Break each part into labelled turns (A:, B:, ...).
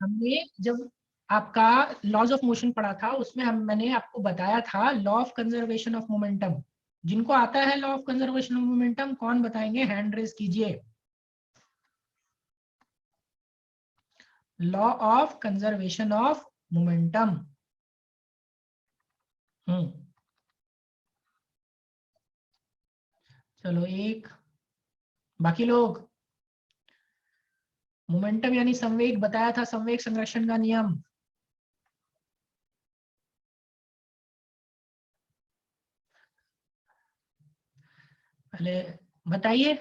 A: हमने जब आपका लॉज ऑफ मोशन पढ़ा था उसमें मैंने आपको बताया था law of conservation of momentum. जिनको आता है law of conservation of momentum कौन बताएंगे, हैंड रेज कीजिए। Law of conservation of momentum. चलो एक, बाकी लोग मोमेंटम यानी संवेग बताया था, संवेग संरक्षण का नियम। पहले बताइए,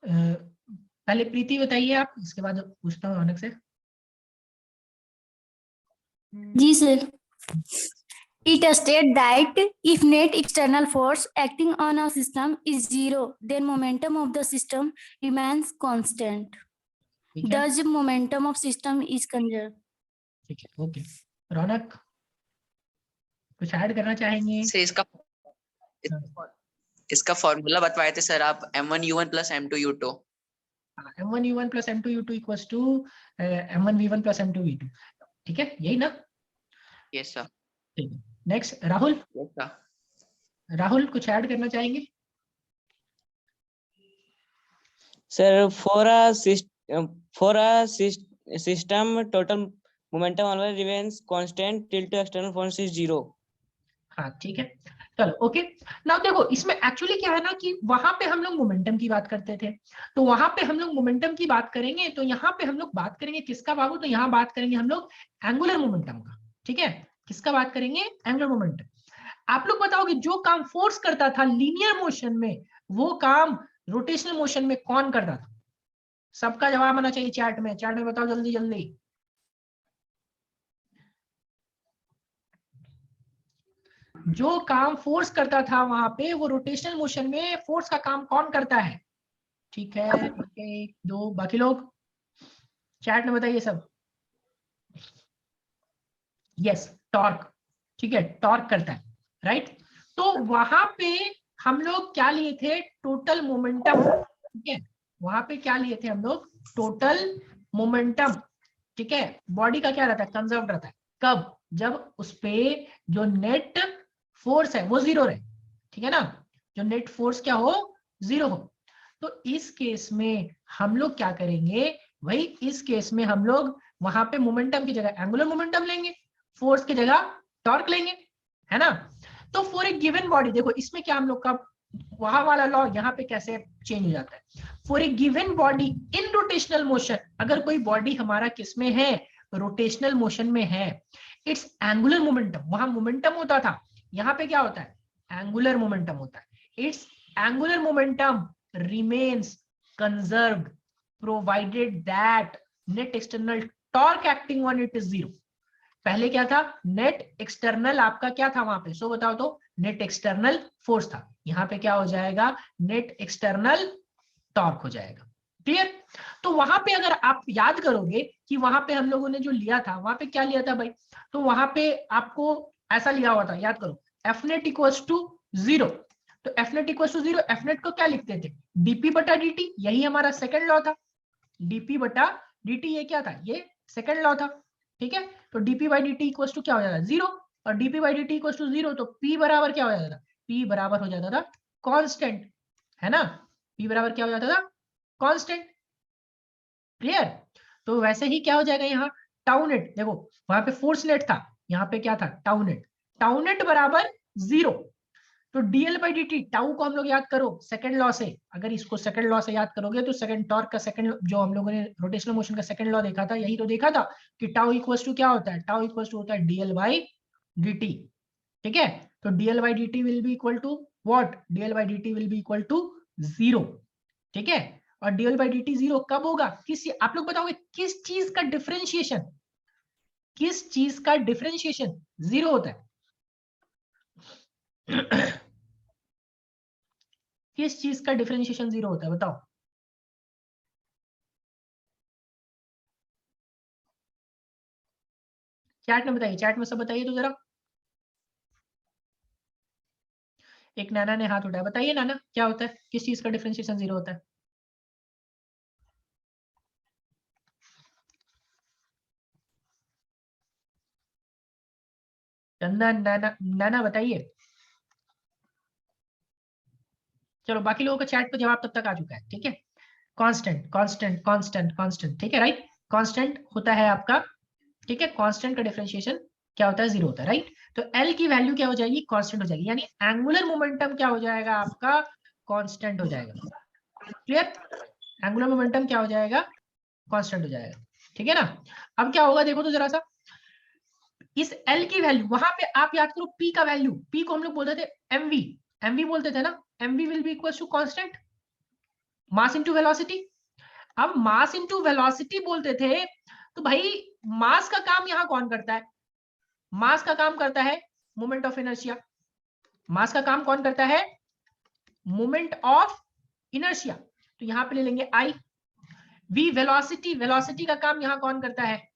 A: पहले प्रीति बताइए आप, इसके बाद पूछता हूँ रौनक से।
B: जी sir. It states that if net external force acting on a system is zero, then momentum of the system remains constant. Thus, momentum of system is conserved.
A: ठीक है, ओके। रौनक कुछ ऐड करना चाहेंगे?
C: सर इसका फॉर्मूला बतवाए थे sir आप, m1u1 plus m2u2।
A: m1u1 plus m2u2 equals to m1v1 plus m2v2। ठीक है, यही ना?
C: Yes sir.
A: ठीक है, next Rahul.
C: Yes sir.
A: Rahul कुछ ऐड करना चाहेंगे?
D: Sir for a system total momentum always remains constant till to external force is zero।
A: हाँ ठीक है, चलो ओके। नाउ देखो इसमें एक्चुअली क्या है ना कि वहां पे हम लोग मोमेंटम की बात करते थे, तो वहां पे हम लोग मोमेंटम की बात करेंगे, तो यहाँ पे हम लोग बात करेंगे किसका बाबू, तो यहाँ बात करेंगे हम लोग एंगुलर मोमेंटम का। ठीक है, किसका बात करेंगे, एंगुलर मोमेंटम। आप लोग बताओगे जो काम फोर्स करता था लीनियर मोशन में, वो काम रोटेशनल मोशन में कौन करता था? सबका जवाब आना चाहिए चैट में, चैट में बताओ जल्दी जल्दी। जो काम फोर्स करता था वहां पे, वो रोटेशनल मोशन में फोर्स का काम कौन करता है? ठीक है, एक दो, बाकी लोग चैट में बताइए सब। Yes, torque. ठीक है, टॉर्क करता है, राइट। तो वहां पे हम लोग क्या लिए थे, टोटल मोमेंटम। ठीक है, वहां पे क्या लिए थे हम लोग, टोटल मोमेंटम। ठीक है, बॉडी का क्या रहता है, कंजर्व रहता है। कब? जब उस पे जो नेट फोर्स है वो जीरो रहे। ठीक है ना, जो नेट फोर्स क्या हो, जीरो हो। तो इस केस में हम लोग क्या करेंगे भाई, इस केस में हम लोग वहां पे मोमेंटम की जगह एंगुलर मोमेंटम लेंगे, फोर्स की जगह टॉर्क लेंगे, है ना। तो फॉर ए गिवन बॉडी, देखो इसमें क्या हम लोग का वहां वाला लॉ यहाँ पे कैसे चेंज हो जाता है। For a given body in rotational motion, अगर कोई बॉडी हमारा किसमें है, रोटेशनल मोशन में है, इट्स एंगुलर मोमेंटम, वहां मोमेंटम होता था, यहाँ पे क्या होता है, एंगुलर मोमेंटम होता है। It's angular momentum remains conserved provided that net external torque acting on it is zero. पहले क्या था, नेट एक्सटर्नल आपका क्या था वहां पे, सो बताओ तो, नेट एक्सटर्नल फोर्स था, यहाँ पे क्या हो जाएगा, नेट एक्सटर्नल टॉर्क हो जाएगा। क्लियर? तो वहां पे अगर आप याद करोगे कि वहां पे हम लोगों ने जो लिया था, वहां पे क्या लिया था भाई, तो वहां पे आपको ऐसा लिया हुआ था, याद करो, F net equals to zero. तो F net equals to zero, F net को क्या लिखते थे, डीपी बटा डी, यही हमारा सेकंड लॉ था। डीपी बटा डी, ये क्या था, ये सेकंड लॉ था। ठीक है, तो DP by D T equals to क्या हो जाता है, जीरो। और DP by D T equals to zero, तो पी बराबर क्या हो जाता था, पी बराबर हो जाता था कांस्टेंट, है ना। पी बराबर क्या हो जाता था, कांस्टेंट। क्लियर? तो वैसे ही क्या हो जाएगा यहाँ, टाउ नेट, देखो वहां पे फोर्स नेट था, यहाँ पे क्या था, टाउ नेट। टाउ नेट बराबर जीरो, तो DL by D T, tau को हम लोग याद करो सेकंड लॉ से, अगर इसको सेकंड लॉ से याद करोगे तो सेकंड टॉर्क का सेकंड, जो हम लोगों ने रोटेशनल मोशन का सेकंड लॉ देखा था, यही तो देखा था कि टाउ इक्वल्स टू क्या होता है, टाउ इक्वल्स टू होता है डीएल बाई डी। ठीक है, तो DL by D T will be equal to what, DL by D T will be equal to zero. ठीक है, और DL by D T zero कब होगा, किस, आप लोग बताओगे किस चीज का डिफरेंशिएशन, किस चीज का डिफरेंशिएशन जीरो होता है किस चीज का डिफरेंशिएशन जीरो होता है, बताओ। चैट में बताइए, चैट में सब बताइए तो जरा। एक नाना ने हाथ उठाया, बताइए नाना क्या होता है, किस चीज का डिफरेंशिएशन जीरो होता है? चंदन, नैना, नैना बताइए। चलो बाकी लोगों का चैट पे जवाब तब तक आ चुका है, ठीक है। कांस्टेंट कांस्टेंट कांस्टेंट कांस्टेंट, ठीक है राइट। कांस्टेंट होता है आपका, ठीक है, कांस्टेंट का डिफरेंशिएशन क्या होता है, 0 होता है राइट। तो एल की वैल्यू क्या हो जाएगी, कांस्टेंट हो जाएगी, यानी एंगुलर मोमेंटम क्या हो जाएगा आपका, कांस्टेंट हो जाएगा। क्लियर, एंगुलर मोमेंटम क्या हो जाएगा, कांस्टेंट हो जाएगा, ठीक है ना। अब क्या होगा देखो तो जरा सा, इस एल की वैल्यू वहां पे आप याद करो, पी का वैल्यू, पी को हम लोग बोलते थे एमवी, एमवी बोलते थे ना, MV will be equal to constant mass into velocity. अब मास इनटू वेलोसिटी बोलते थे, तो भाई मास का काम यहां कौन करता है, मास का काम करता है मोमेंट ऑफ इनर्शिया। मास का काम कौन करता है, मोमेंट ऑफ इनर्शिया। तो यहां पे ले लेंगे आई। वी वेलोसिटी, वेलोसिटी का काम यहां कौन करता है,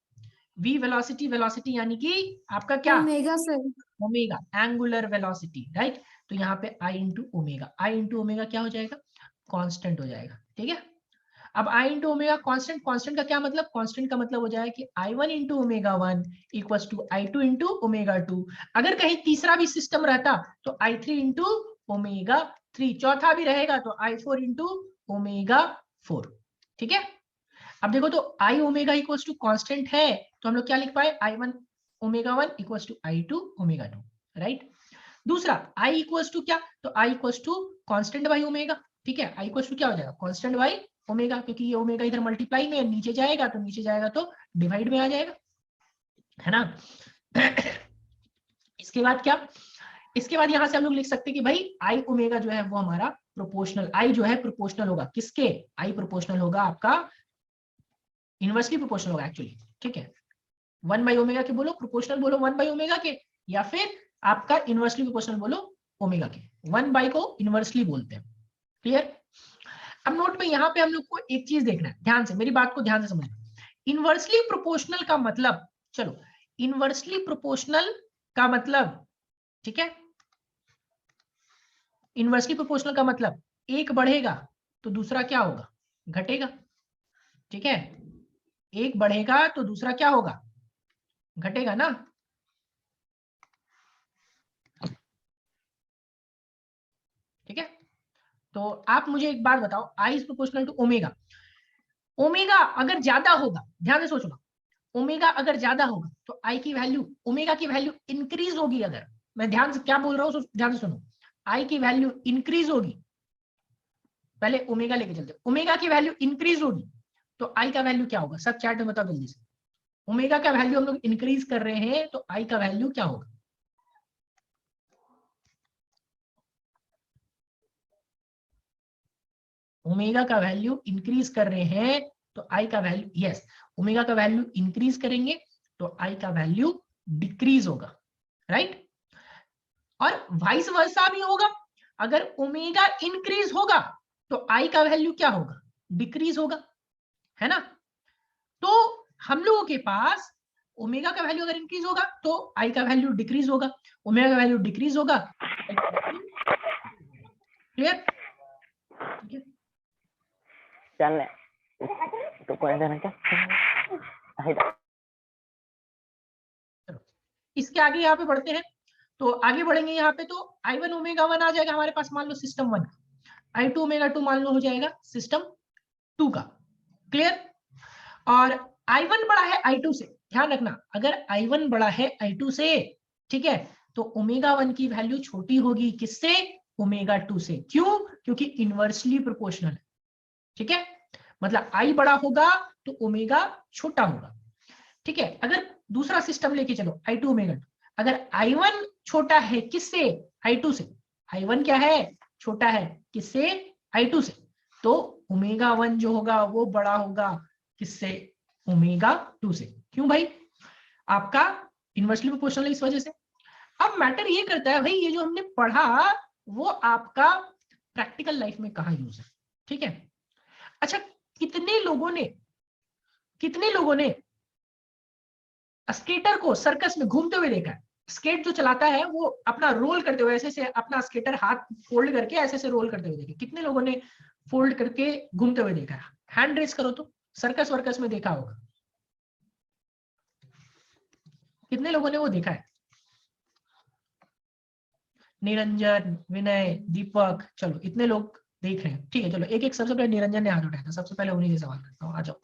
A: वी वेलोसिटी, वेलोसिटी यानी कि आपका क्या,
B: omega sir.
A: Omega, angular velocity right. तो यहाँ पे I into omega, I into omega क्या हो जाएगा, कांस्टेंट हो जाएगा, ठीक है। अब I into omega constant, constant का क्या मतलब, कांस्टेंट का मतलब हो जाएगा कि I one into omega one equal to I two into omega two. अगर कहीं तीसरा भी सिस्टम रहता तो I three into omega three, चौथा भी रहेगा तो आई फोर इंटू ओमेगा फोर, ठीक है। अब देखो तो I omega equal to constant है, तो हम लोग क्या लिख पाए, I one omega one equal to I two omega two, right. दूसरा आई इक्वल टू क्या, तो I equal to constant by omega, ठीक है। आई इक्वल टू क्या हो जाएगा, कांस्टेंट बाई ओमेगा, क्योंकि ये ओमेगा इधर मल्टीप्लाई में नीचे जाएगा, तो नीचे जाएगा तो डिवाइड में आ जाएगा, है ना। इसके बाद क्या, इसके बाद यहां से हम लोग लिख सकते हैं कि भाई आई ओमेगा जो है वो हमारा प्रोपोर्शनल, आई जो है प्रोपोर्शनल होगा किसके, आई प्रोपोर्शनल होगा आपका, इनवर्सली प्रोपोर्शनल होगा एक्चुअली, ठीक है। 1/ओमेगा के बोलो, प्रोपोर्शनल बोलो 1/ओमेगा के, या फिर आपका इनवर्सली प्रोपोर्शनल बोलो ओमेगा के। 1 को इनवर्सली बोलते हैं, क्लियर। अब नोट में यहाँ पे हम लोग को एक चीज देखना है, ध्यान से मेरी बात को ध्यान से समझना। इनवर्सली प्रोपोर्शनल का मतलब, चलो इनवर्सली प्रोपोर्शनल का मतलब, ठीक है, इनवर्सली प्रोपोर्शनल का मतलब एक बढ़ेगा तो दूसरा क्या होगा, घटेगा, ठीक है। एक बढ़ेगा तो दूसरा क्या होगा, घटेगा ना। ठीक है, तो आप मुझे एक बात बताओ, I is proportional to omega, omega अगर ज्यादा होगा, ध्यान से सोचना, ओमेगा अगर ज्यादा होगा तो आई की वैल्यू, ओमेगा की वैल्यू इंक्रीज होगी। अगर मैं ध्यान से क्या बोल रहा हूं ध्यान से सुनो, आई की वैल्यू इंक्रीज होगी, पहले ओमेगा लेके चलते, ओमेगा की वैल्यू इंक्रीज होगी तो आई का वैल्यू क्या होगा, सब चैट में बताओ जल्दी से। ओमेगा का वैल्यू हम लोग इंक्रीज कर रहे हैं तो आई का वैल्यू क्या होगा, ओमेगा का वैल्यू इंक्रीज कर रहे हैं तो आई का वैल्यू, यस, ओमेगा का वैल्यू इंक्रीज करेंगे तो आई का वैल्यू डिक्रीज होगा, राइट। और वाइस वर्सा भी होगा, अगर ओमेगा इंक्रीज होगा तो आई का वैल्यू क्या होगा, डिक्रीज होगा, है ना। तो हम लोगों के पास ओमेगा का वैल्यू अगर इंक्रीज होगा तो आई का वैल्यू डिक्रीज होगा, ओमेगा का वैल्यू डिक्रीज होगा, क्लियर, ठीक है।
D: चल तो कोई देना क्या
A: इसके आगे यहाँ पे बढ़ते हैं, तो आगे बढ़ेंगे यहाँ पे तो आई वन ओमेगा वन आ जाएगा हमारे पास, मान लो system one, I two omega two मान लो हो जाएगा सिस्टम टू का, क्लियर। और आई वन बड़ा है आई टू से, ध्यान रखना अगर आई वन बड़ा है आई टू से, ठीक है, तो ओमेगा वन की वैल्यू छोटी होगी किससे, ओमेगा टू से, क्यों, क्योंकि इनवर्सली प्रोपोर्शनल है, ठीक है। मतलब आई बड़ा होगा तो ओमेगा छोटा होगा, ठीक है। अगर दूसरा सिस्टम लेके चलो आई टू ओमेगा टू, अगर आई वन छोटा है किससे, आई टू से, आई वन क्या है, छोटा है किससे, आई टू से, तो ओमेगा वन जो होगा वो बड़ा होगा किससे, ओमेगा टू से, क्यों भाई, आपका इनवर्सली प्रोपोर्शनल है इस वजह से। अब मैटर ये करता है भाई, ये जो हमने पढ़ा वो आपका प्रैक्टिकल लाइफ में कहाँ यूज है, ठीक है। अच्छा, कितने लोगों ने स्केटर को सर्कस में घूमते हुए देखा है, स्केट जो चलाता है वो अपना रोल करते हुए ऐसे से अपना स्केटर हाथ फोल्ड करके ऐसे से रोल करते हुए देखे, कितने लोगों ने फोल्ड करके घूमते हुए देखा है, हैंड रेस करो तो, सर्कस वर्कस में देखा होगा, कितने लोगों ने वो देखा है, निरंजन, विनय, दीपक, चलो इतने लोग देख रहे हैं, ठीक है। चलो एक एक, सबसे पहले निरंजन ने हाथ उठाया था, सबसे पहले उन्हीं से सवाल करता हूँ, आ जाओ।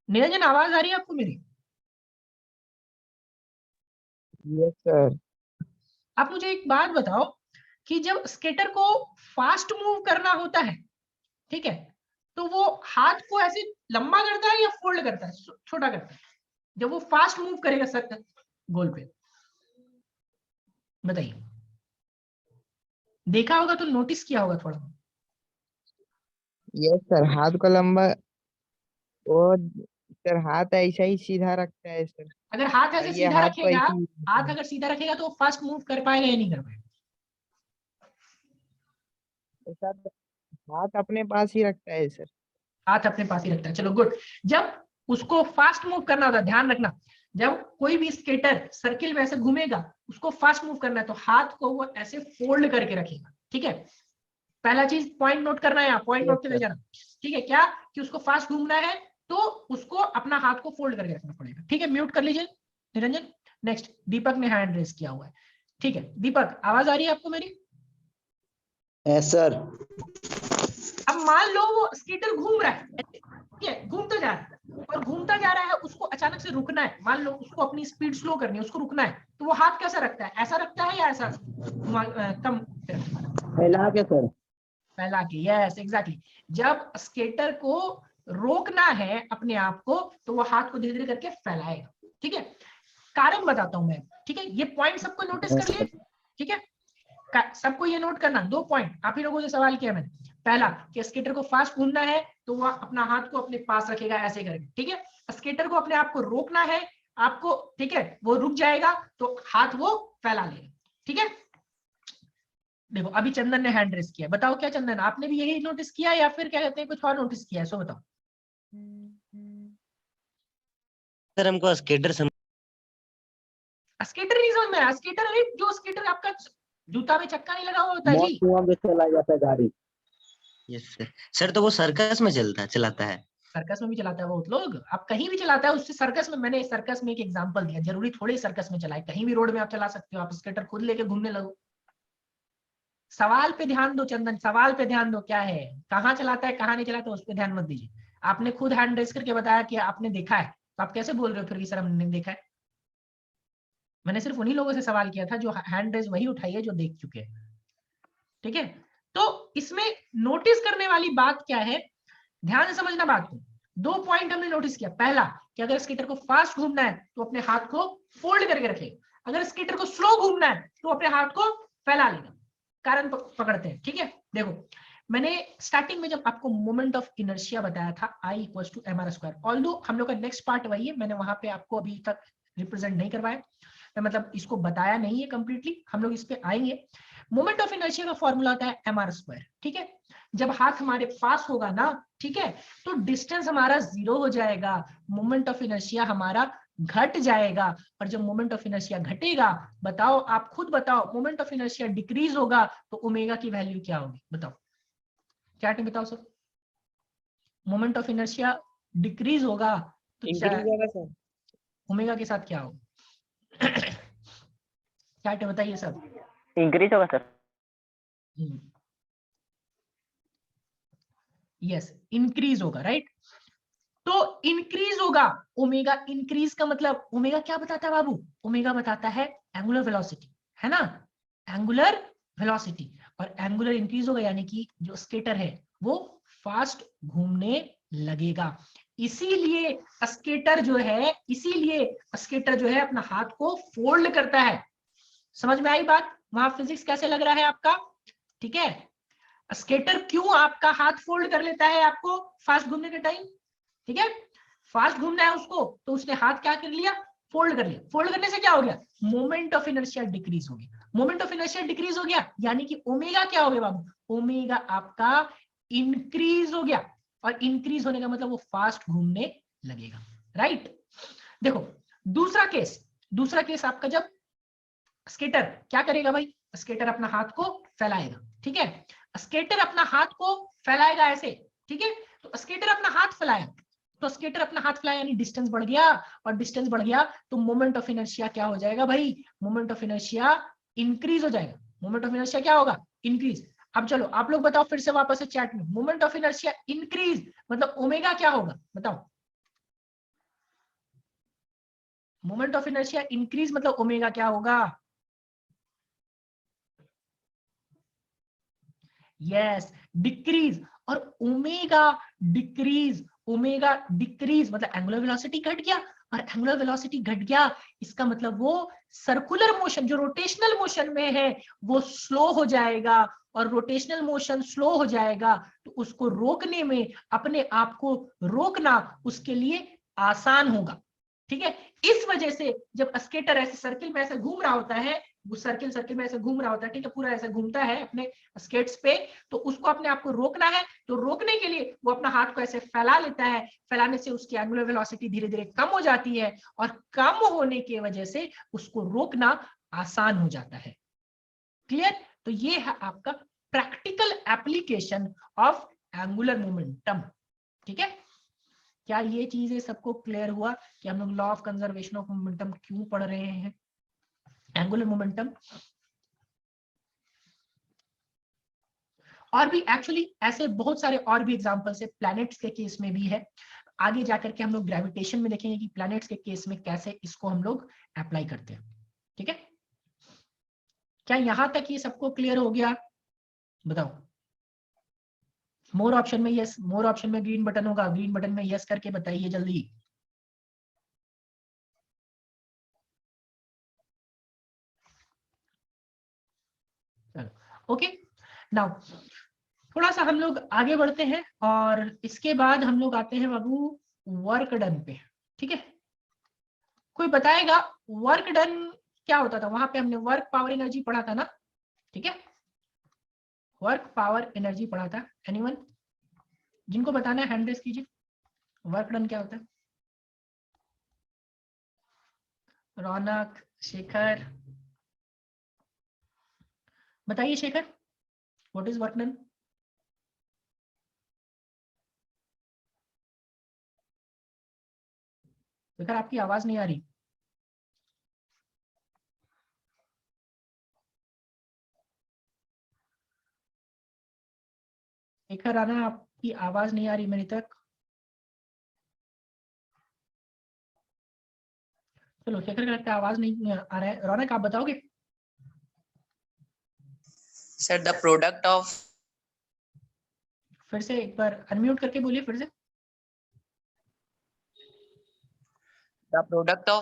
A: निरंजन आवाज आ रही है आपको मेरी?
E: Yes sir.
A: आप मुझे एक बात बताओ कि जब स्केटर को फास्ट मूव करना होता है, ठीक है, तो वो हाथ को ऐसे लंबा करता है या फोल्ड करता है, छोटा करता है, जब वो फास्ट मूव करेगा सर गोल पे? बताइए, देखा होगा तो नोटिस किया होगा थोड़ा।
E: यस सर, हाथ को लंबा, और सर हाथ ऐसा ही सीधा रखता है सर,
A: अगर हाथ
E: और
A: ऐसे
E: ये
A: सीधा
E: हाथ को
A: रखेगा,
E: ऐसे ही।
A: हाथ अगर सीधा रखेगा तो फास्ट मूव कर पाएगा या नहीं कर पाएगा?
E: तो सर हाथ अपने पास ही रखता है सर।
A: हाथ अपने पास ही रखता है, चलो गुड। जब उसको फास्ट मूव करना होता है, ध्यान रखना, जब कोई भी स्केटर सर्किल में ऐसे घूमेगा, उसको फास्ट मूव करना है तो हाथ को वो ऐसे फोल्ड करके रखेगा, ठीक है। पहला चीज पॉइंट नोट करना है, यहाँ पॉइंट
E: यस
A: नोट के ले
E: सर।
A: जाना, ठीक है। क्या कि उसको फास्ट घूमना है तो उसको अपना हाथ को फोल्ड करके रखना पड़ेगा, ठीक है। म्यूट कर लीजिए निरंजन। नेक्स्ट, दीपक ने हैंड रेस किया हुआ है, ठीक है। दीपक, आवाज आ रही है आपको मेरी?
F: Yes sir.
A: अब मान लो वो स्केटर घूम रहा है, ठीक है, घूमता जा रहा है, और घूमता जा रहा है, उसको अचानक से रुकना है, मान लो उसको अपनी स्पीड स्लो करनी है, उसको रुकना है, तो वो हाथ कैसा रखता है? ऐसा रखता है या ऐसा कम?
F: फैला के सर।
A: फैला के, यस एग्जैक्टली। जब स्केटर को रोकना है अपने आप को, तो वो हाथ को धीरे धीरे करके फैलाएगा, ठीक है। कारण बताता हूं मैं, ठीक है। ये पॉइंट सबको नोटिस कर लिए, ठीक है। सबको ये नोट करना, 2 पॉइंट आप ही लोगों से सवाल किया मैंने। पहला कि स्केटर को फास्ट घूमना है तो वह अपना हाथ को अपने पास रखेगा ऐसे करके, ठीक है। स्केटर को अपने आप को रोकना है आपको, ठीक है, वो रुक जाएगा तो हाथ वो फैला लेगा, ठीक है। देखो अभी चंदन ने हैंड रेस किया, बताओ क्या चंदन, आपने भी यही नोटिस किया या फिर क्या कहते हैं कुछ और नोटिस किया है? सो बताओ।
D: सर हमको स्केटर
A: स्केटर नहीं समझ में आया? स्केटर, अरे जो स्केटर आपका जूता में चक्का नहीं लगा हुआ होता है
F: मौत
A: जी।
F: कुआं में चला जाता है गाड़ी।
D: Yes sir. सर तो वो सर्कस में चलाता है।
A: सर्कस में भी चलाता है बहुत लोग, आप कहीं भी चलाता है उससे। सर्कस में, मैंने सर्कस में एक एग्जांपल दिया, जरूरी थोड़ी सर्कस में चलाए, कहीं भी रोड में आप चला सकते हो, आप स्केटर खुद लेके घूमने लगो। सवाल पे ध्यान दो चंदन, सवाल पे ध्यान दो, क्या है, कहाँ चलाता है कहाँ नहीं चलाता उस पर ध्यान मत दीजिए। आपने खुद हैंड रेस करके बताया कि आपने देखा है, तो आप कैसे बोल रहे हो फिर कि सर हमने देखा है? मैंने सिर्फ उन्हीं लोगों से सवाल किया था जो हैंड रेस वही उठाई है जो देख चुके हैं, ठीक है। तो इसमें नोटिस करने वाली बात क्या है, ध्यान से समझना बात को। 2 पॉइंट हमने नोटिस किया। पहला कि अगर स्केटर को फास्ट घूमना है तो अपने हाथ को फोल्ड करके रखेगा, अगर स्केटर को स्लो घूमना है तो अपने हाथ को फैला लेगा। कारण पकड़ते हैं, ठीक है। देखो मैंने स्टार्टिंग में जब आपको मोमेंट ऑफ इनर्शिया बताया था I = mr², ऑल्दो हम लोग का नेक्स्ट पार्ट वही है, मैंने वहां पे आपको अभी तक रिप्रेजेंट नहीं करवाया, मतलब इसको बताया नहीं है कंप्लीटली, हम लोग इस पे आएंगे। मोमेंट ऑफ इनर्शिया का फॉर्मूला होता है mr², ठीक है। जब हाथ हमारे पास होगा ना, ठीक है, तो डिस्टेंस हमारा 0 हो जाएगा, मोमेंट ऑफ इनर्शिया हमारा घट जाएगा। और जब मोमेंट ऑफ इनर्शिया घटेगा, बताओ, आप खुद बताओ, मोमेंट ऑफ इनर्शिया डिक्रीज होगा तो ओमेगा की वैल्यू क्या होगी? बताओ, चैट में बताओ सब। मोमेंट ऑफ इनर्शिया डिक्रीज होगा तो
E: इंक्रीज होगा सर।
A: ओमेगा के साथ क्या होगा? चैट में बताइए सब।
F: इंक्रीज होगा सर।
A: यस, इंक्रीज होगा, राइट। तो इंक्रीज होगा, ओमेगा इंक्रीज का मतलब ओमेगा क्या बताता है बाबू? ओमेगा बताता है एंगुलर वेलोसिटी, है ना, एंगुलर वेलोसिटी। और एंगुलर इंक्रीज होगा यानी कि जो स्केटर है वो फास्ट घूमने लगेगा। इसीलिए स्केटर जो है अपना हाथ को फोल्ड करता है। समझ में आई बात? वहां फिजिक्स कैसे लग रहा है आपका? ठीक है, स्केटर क्यों आपका हाथ फोल्ड कर लेता है आपको फास्ट घूमने के टाइम? ठीक है, फास्ट घूमना है उसको तो उसने हाथ क्या कर लिया? फोल्ड कर लिया। फोल्ड करने से क्या हो गया? मोमेंट ऑफ इनर्शिया डिक्रीज हो गया। मोमेंट ऑफ इनर्शिया डिक्रीज हो गया यानी कि ओमेगा क्या हो गया बाबू? ओमेगा आपका इंक्रीज हो गया, और इंक्रीज होने का मतलब वो फास्ट घूमने लगेगा, राइट। देखो दूसरा केस आपका, जब स्केटर क्या करेगा भाई? स्केटर अपना हाथ को फैलाएगा, ठीक है। स्केटर अपना हाथ को फैलाएगा ऐसे, ठीक है। तो स्केटर अपना हाथ फैलाया तो स्केटर अपना हाथ फैलाया यानी डिस्टेंस बढ़ गया, और डिस्टेंस बढ़ गया तो मोमेंट ऑफ इनर्शिया क्या हो जाएगा भाई, मोमेंट ऑफ इनर्शिया इंक्रीज हो जाएगा। मोमेंट ऑफ इनर्शिया क्या होगा, इंक्रीज। अब चलो आप लोग बताओ फिर से वापस से चैट में, मोमेंट ऑफ इनर्शिया इंक्रीज मतलब ओमेगा क्या होगा बताओ, मोमेंट ऑफ इनर्शिया इंक्रीज मतलब ओमेगा क्या होगा, यस डिक्रीज। और ओमेगा डिक्रीज, ओमेगा डिक्रीज मतलब एंगुलर वेलोसिटी घट गया, और एंगुलर वेलोसिटी घट गया इसका मतलब वो सर्कुलर मोशन जो रोटेशनल मोशन में है वो स्लो हो जाएगा, और रोटेशनल मोशन स्लो हो जाएगा तो उसको रोकने में, अपने आप को रोकना उसके लिए आसान होगा। ठीक है, इस वजह से जब स्केटर ऐसे सर्किल में ऐसे घूम रहा होता है, वो सर्किल में ऐसे घूम रहा होता है, ठीक है, पूरा ऐसे घूमता है अपने स्केट्स पे, तो उसको अपने आप को रोकना है, तो रोकने के लिए वो अपना हाथ को ऐसे फैला लेता है, फैलाने से उसकी एंगुलर वेलोसिटी धीरे धीरे कम हो जाती है, और कम होने की वजह से उसको रोकना आसान हो जाता है। क्लियर? तो ये है आपका practical application of angular momentum. ठीक है, क्या ये चीजें सबको क्लियर हुआ कि हम लोग law of conservation of momentum क्यों पढ़ रहे हैं, एंगुलर मोमेंटम? और भी एक्चुअली ऐसे बहुत सारे और भी एग्जांपल्स है, प्लैनेट्स के केस में भी है, आगे जाकर के हम लोग ग्रेविटेशन में देखेंगे कि प्लैनेट्स के केस में कैसे इसको हम लोग अप्लाई करते हैं। ठीक है, क्या यहां तक ये सबको क्लियर हो गया बताओ? मोर ऑप्शन में यस, मोर ऑप्शन में ग्रीन बटन होगा, ग्रीन बटन में यस करके बताइए जल्दी। चलो ओके, नाउ थोड़ा सा हम लोग आगे बढ़ते हैं, और इसके बाद हम लोग आते हैं बाबू वर्क डन पे। ठीक है, कोई बताएगा वर्क डन क्या होता था? वहां पे हमने वर्क पावर एनर्जी पढ़ा था ना, ठीक है, वर्क पावर एनर्जी पढ़ा था। एनीवन जिनको बताना है हैंड रेज कीजिए, वर्क डन क्या होता है? रौनक, शेखर, बताइए Shekhar, what is work done? Shekhar आपकी आवाज नहीं आ रही। शेखर आना, आपकी आवाज नहीं आ रही मेरी तक। चलो शेखर का लगता है आवाज नहीं आ रहा है। रौनक आप बताओगे?
C: Sir, the product of
A: फिर से एक बार अनम्यूट करके बोलिए फिर से।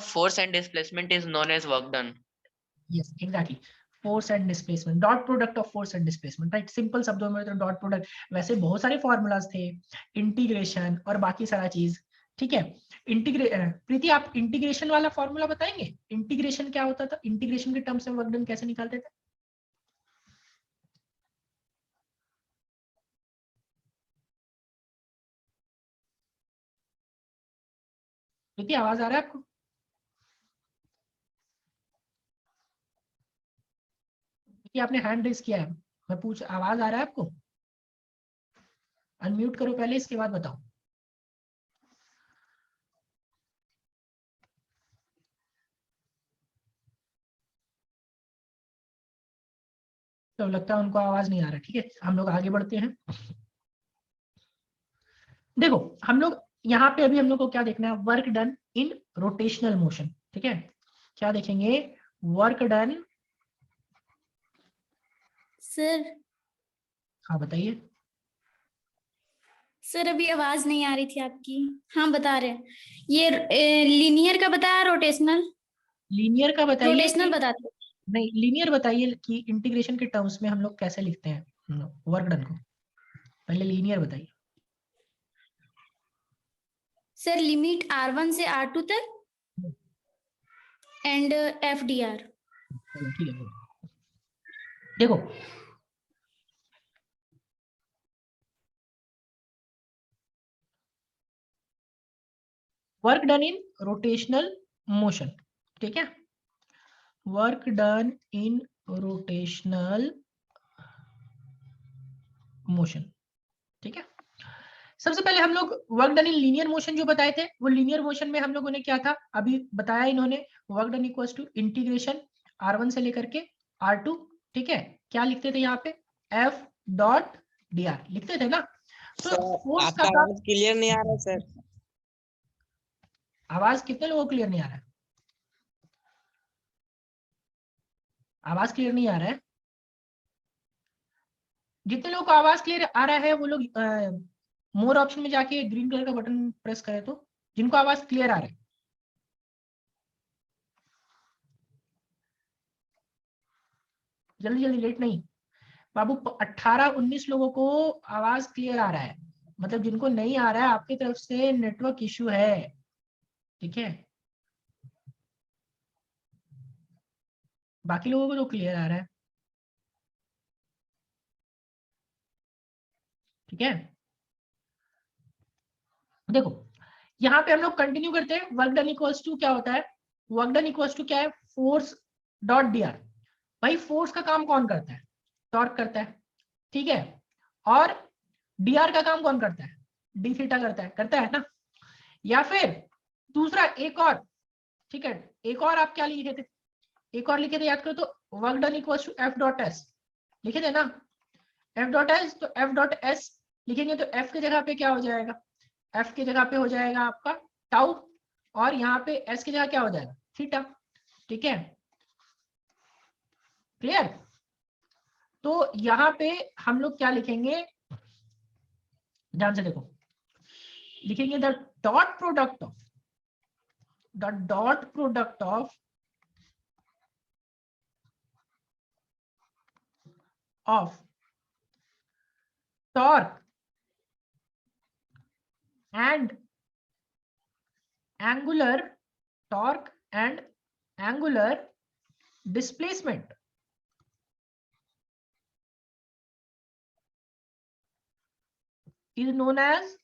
C: force and displacement is known as work done.
A: Yes exactly, force and displacement, dot product of force and displacement, right. Simple शब्दों में तो डॉट प्रोडक्ट, वैसे बहुत सारे फॉर्मूलाज थे, इंटीग्रेशन और बाकी सारा चीज। ठीक है, प्रीति आप इंटीग्रेशन वाला फॉर्मूला बताएंगे, इंटीग्रेशन क्या होता था, इंटीग्रेशन के टर्म्स में वर्क डन कैसे निकालते थे? प्रीति आवाज आ रहा है आपको? प्रीति आपने हैंड रेज किया है, मैं पूछ, आवाज आ रहा है आपको? अनम्यूट करो पहले, इसके बाद बताओ। तो लगता है उनको आवाज नहीं आ रहा। ठीक है, हम लोग आगे बढ़ते हैं। देखो हम लोग यहाँ पे अभी हम लोग को क्या देखना है, work done in rotational motion. ठीक है, क्या देखेंगे, वर्क डन।
B: सर
A: हाँ बताइए।
B: सर अभी आवाज नहीं आ रही थी आपकी। हाँ बता रहे हैं, ये लीनियर का बताया, रोटेशनल,
A: लीनियर का बताइए
B: रोटेशनल
A: कि,
B: बताते।
A: नहीं लीनियर बताइए कि इंटीग्रेशन के टर्म्स में हम लोग कैसे लिखते हैं वर्क डन को, पहले लीनियर बताइए।
B: सर लिमिट R1 से R2 तक एंड FDR।
A: चलो ठीक है, बोलो। देखो work done in rotational motion, ठीक है, work done in rotational motion, ठीक है। सबसे पहले हम लोग work done in linear motion जो बताए थे, वो लीनियर मोशन में हम लोगों ने क्या था अभी बताया इन्होंने, work done equals to integration r1 से लेकर के r2, ठीक है, क्या लिखते थे यहाँ पे f डॉट dr लिखते थे ना। तो फोर्स का
D: आपका
A: काम,
D: आवाज क्लियर नहीं आ रहा सर।
A: आवाज कितने लोगों को क्लियर नहीं आ रहा है? आवाज क्लियर नहीं आ रहा है? जितने लोगों को आवाज क्लियर आ रहा है वो लोग मोर ऑप्शन में जाके ग्रीन कलर का बटन प्रेस करें, तो जिनको आवाज क्लियर आ रहा है। जल्दी जल्दी, लेट नहीं बाबू। 18-19 लोगों को आवाज क्लियर आ रहा है, मतलब जिनको नहीं आ रहा है आपकी तरफ से नेटवर्क इश्यू है, ठीक है। बाकी लोगों को तो क्लियर आ रहा है, ठीक है। देखो यहाँ पे हम लोग कंटिन्यू करते हैं। वर्क डन इक्वल्स टू क्या होता है, वर्क डन इक्वल्स टू क्या है, फोर्स डॉट dr। भाई फोर्स का काम कौन करता है, टॉर्क करता है, ठीक है। और dr का काम कौन करता है, डी थीटा करता है ना। या फिर दूसरा एक और, ठीक है, एक और आप क्या लिखे थे, एक और लिखे थे याद करो तो, work done equals to F dot S लिखे थे ना, एफ डॉट एस। तो एफ डॉट एस लिखेंगे तो एफ की जगह पे क्या हो जाएगा, एफ की जगह पे हो जाएगा आपका टाउ, और यहाँ पे एस की जगह क्या हो जाएगा, थीटा, ठीक है, क्लियर। तो यहाँ पे हम लोग क्या लिखेंगे, ध्यान से देखो, लिखेंगे the dot product of torque and torque and angular displacement is known as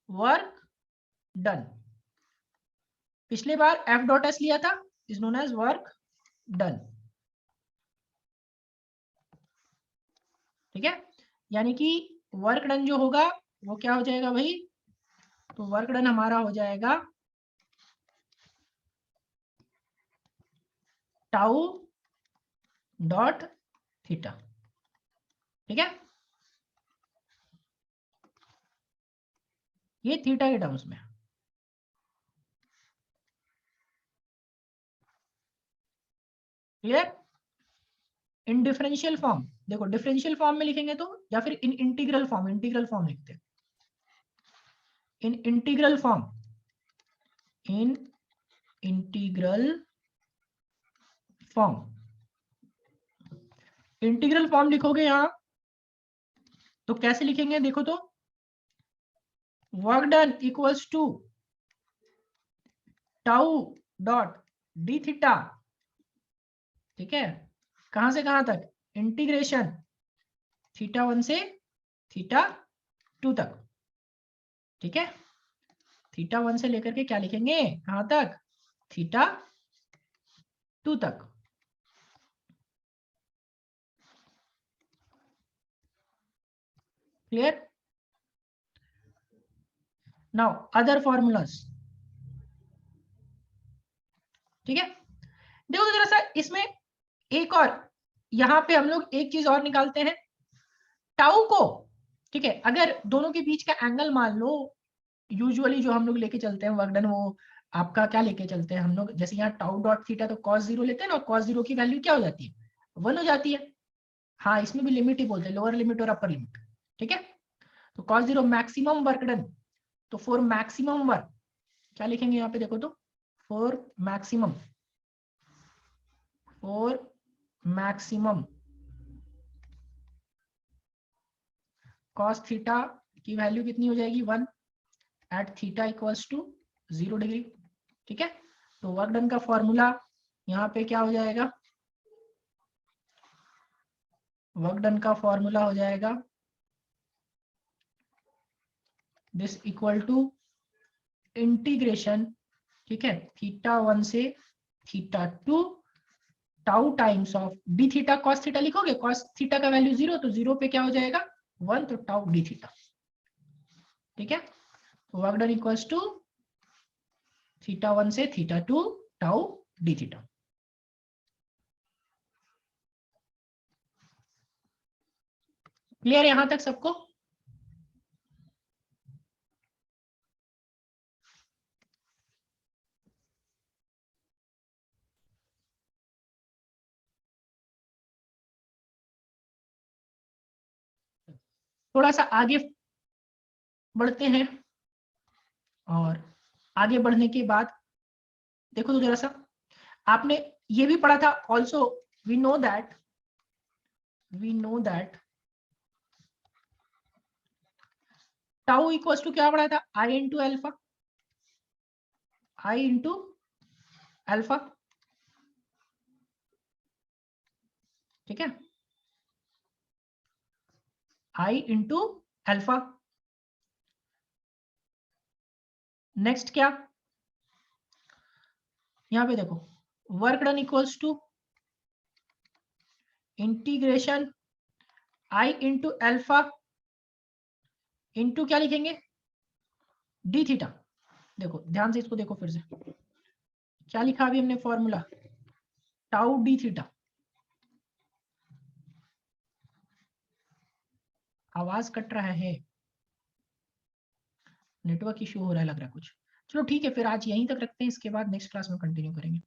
A: work done। पिछले बार F डॉट एस लिया था, is known as work done, ठीक है। यानी कि वर्क डन जो होगा वो क्या हो जाएगा भाई, तो वर्क डन हमारा हो जाएगा टाउ डॉट थीटा, ठीक है। ये थीटा के टर्म्स में, क्लियर। इन डिफरेंशियल फॉर्म, देखो डिफरेंशियल फॉर्म में लिखेंगे तो, या फिर इन इंटीग्रल फॉर्म लिखते हैं, इन इंटीग्रल फॉर्म लिखोगे यहां तो कैसे लिखेंगे, देखो तो, work done equals to tau dot D theta, ठीक है, कहां से कहां तक, इंटीग्रेशन थीटा 1 से थीटा 2 तक, ठीक है। थीटा 1 से लेकर के क्या लिखेंगे, कहां तक, थीटा 2 तक, क्लियर। नाउ अदर फॉर्मूलाज, ठीक है। देखो तो जरा सा इसमें एक और, यहां पे हम लोग एक चीज और निकालते हैं, टाउ को, ठीक है, अगर दोनों के बीच का एंगल मान लो, यूजुअली जो हम लोग लेके चलते हैं वर्क डन, वो आपका क्या लेके चलते हैं हम लोग, जैसे यहाँ टाउ डॉट थीटा तो cos 0 लेते हैं ना, cos 0 की वैल्यू क्या हो जाती है, 1 हो जाती है। हाँ इसमें भी लिमिट ही बोलते हैं, लोअर लिमिट और अपर लिमिट, ठीक है। तो cos 0 मैक्सिमम वर्क डन, तो फॉर मैक्सिमम वर्क क्या लिखेंगे यहाँ पे, देखो तो, फॉर मैक्सिमम cos थीटा की वैल्यू कितनी हो जाएगी, 1 at theta equals to 0 degree, ठीक है। तो वर्क डन का फॉर्मूला यहाँ पे क्या हो जाएगा, वर्क डन का फॉर्मूला हो जाएगा दिस इक्वल टू इंटीग्रेशन, ठीक है, थीटा 1 से theta 2 tau times of D theta cos theta लिखोगे, कॉस थीटा का वैल्यू 0, तो 0 पे क्या हो जाएगा 1, तो टाउ डी थीटा। ठीक है, work done equals to theta 1 से theta 2 tau d theta. Clear यहां तक सबको? थोड़ा सा आगे बढ़ते हैं, और आगे बढ़ने के बाद देखो तो जरा सा, आपने ये भी पढ़ा था also, we know that tau equals to क्या पढ़ा था, I into alpha, I into alpha. ठीक है, आई इंटू अल्फा। नेक्स्ट क्या, यहां पे देखो work done equals to integration I into alpha into क्या लिखेंगे, डी थीटा। देखो ध्यान से इसको देखो फिर से, क्या लिखा अभी हमने फॉर्मूला, टाउ डी थीटा। आवाज कट रहा है, नेटवर्क इश्यू हो रहा है लग रहा है कुछ। चलो ठीक है, फिर आज यहीं तक रखते हैं, इसके बाद नेक्स्ट क्लास में कंटिन्यू करेंगे।